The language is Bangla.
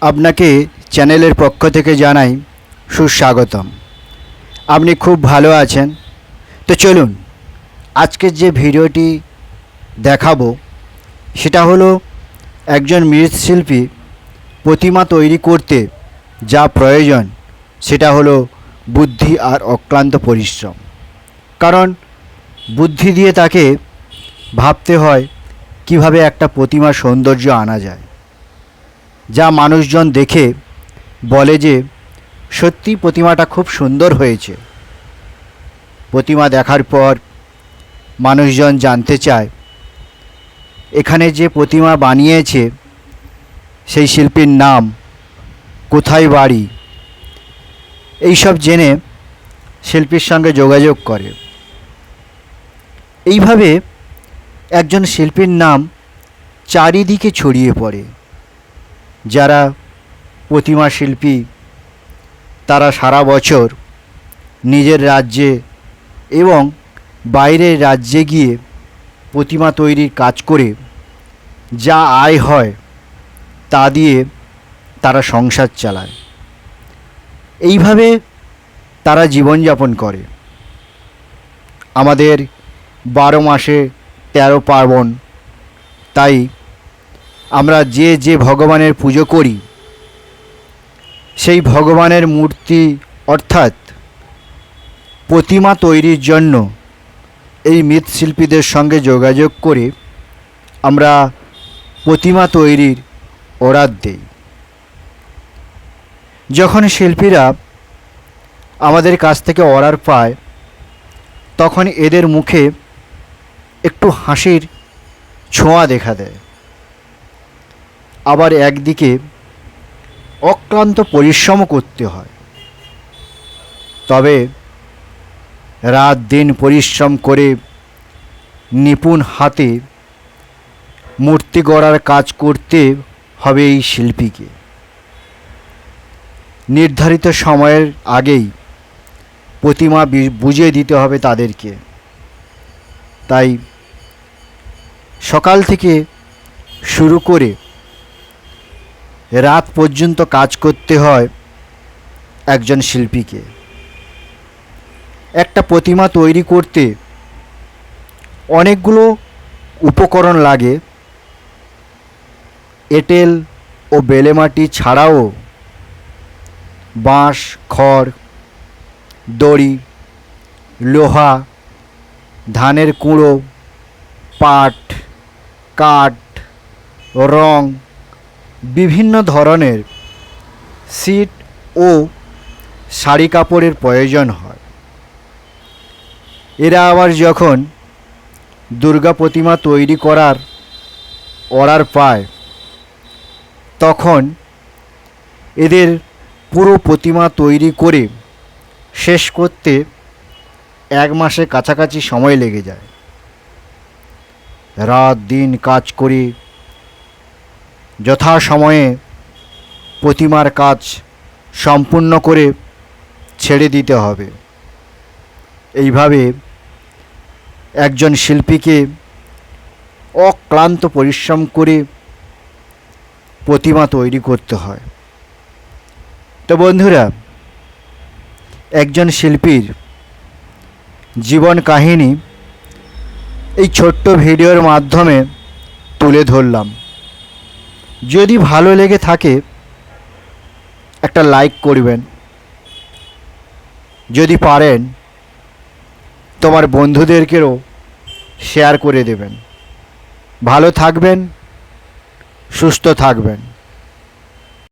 আপনাকে চ্যানেলের পক্ষ থেকে জানাই সুস্বাগতম। আপনি খুব ভালো আছেন তো চলুন আজকের যে ভিডিওটি দেখাবো সেটা হলো একজন মৃৎশিল্পী প্রতিমা তৈরি করতে যা প্রয়োজন সেটা হলো বুদ্ধি আর অক্লান্ত পরিশ্রম। কারণ বুদ্ধি দিয়ে তাকে ভাবতে হয় কিভাবে একটা প্রতিমার সৌন্দর্য আনা যায়, যা মানুষজন দেখে বলে যে সত্যি প্রতিমাটা খুব সুন্দর হয়েছে। প্রতিমা দেখার পর মানুষজন জানতে চায় এখানে যে প্রতিমা বানিয়েছে সেই শিল্পীর নাম, কোথায় বাড়ি, এইসব জেনে শিল্পীর সঙ্গে যোগাযোগ করে। এইভাবে একজন শিল্পীর নাম চারিদিকে ছড়িয়ে পড়ে। যারা প্রতিমা শিল্পী তারা সারা বছর নিজের রাজ্যে এবং বাইরের রাজ্যে গিয়ে প্রতিমা তৈরির কাজ করে যা আয় হয় তা দিয়ে তারা সংসার চালায়। এইভাবে তারা জীবনযাপন করে। আমাদের 12 মাসে 13 পার্বণ, তাই আমরা যে যে ভগবানের পুজো করি সেই ভগবানের মূর্তি অর্থাৎ প্রতিমা তৈরির জন্য এই মৃৎশিল্পীদের সঙ্গে যোগাযোগ করে আমরা প্রতিমা তৈরির অর্ডার দেই। যখন শিল্পীরা আমাদের কাছ থেকে অর্ডার পায় তখন এদের মুখে একটু হাসির ছোঁয়া দেখা দেয়। আবার একদিকে অক্লান্ত পরিশ্রমও করতে হয়। তবে রাত দিন পরিশ্রম করে নিপুণ হাতে মূর্তি গড়ার কাজ করতে হবে এই শিল্পীকে। নির্ধারিত সময়ের আগেই প্রতিমা বুঝিয়ে দিতে হবে তাদেরকে। তাই সকাল থেকে শুরু করে রাত পর্যন্ত কাজ করতে হয় একজন শিল্পীকে। একটা প্রতিমা তৈরি করতে অনেকগুলো উপকরণ লাগে। এঁটেল ও বেলেমাটি ছাড়াও বাঁশ, খড়, দড়ি, লোহা, ধানের কুঁড়ো, পাট, কাঠ, রং, বিভিন্ন ধরনের সিট ও শাড়ি কাপড়ের প্রয়োজন হয়। এরা আবার যখন দুর্গা প্রতিমা তৈরি করার অর্ডার পায় তখন এদের পুরো প্রতিমা তৈরি করে শেষ করতে 1 মাসের কাছাকাছি সময় লেগে যায়। রাত দিন কাজ করে যথাসময়ে প্রতিমার কাজ সম্পূর্ণ করে ছেড়ে দিতে হবে। এইভাবে একজন শিল্পীকে অক্লান্ত পরিশ্রম করে প্রতিমা তৈরি করতে হয়। তো বন্ধুরা, একজন শিল্পীর জীবন কাহিনী এই ছোট্ট ভিডিওর মাধ্যমে তুলে ধরলাম। যদি ভালো লেগে থাকে একটা লাইক করবেন, যদি পারেন তোমার বন্ধুদেরকেও শেয়ার করে দেবেন। ভালো থাকবেন, সুস্থ থাকবেন।